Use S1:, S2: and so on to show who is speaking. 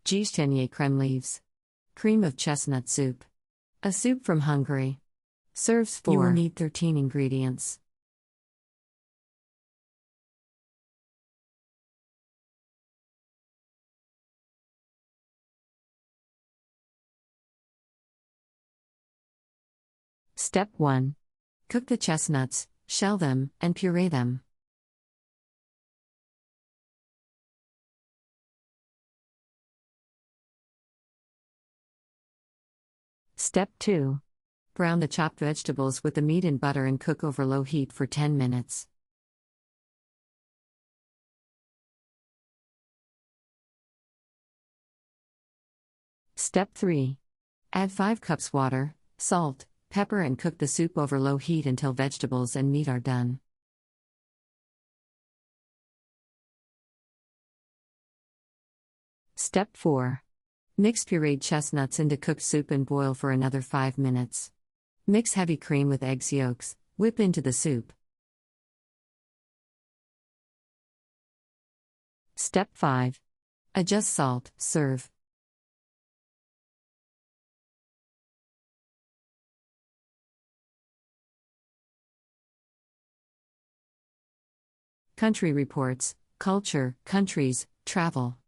S1: Gesztenye Krémleves. Cream of chestnut soup. A soup from Hungary. Serves 4. You will need 13 ingredients. Step 1. Cook the chestnuts, shell them, and puree them. Step 2. Brown the chopped vegetables with the meat in butter and cook over low heat for 10 minutes. Step 3. Add 5 cups water, salt, pepper and cook the soup over low heat until vegetables and meat are done. Step 4. Mix pureed chestnuts into cooked soup and boil for another 5 minutes. Mix heavy cream with eggs yolks, whip into the soup. Step 5. Adjust salt, serve. Country reports, culture, countries, travel.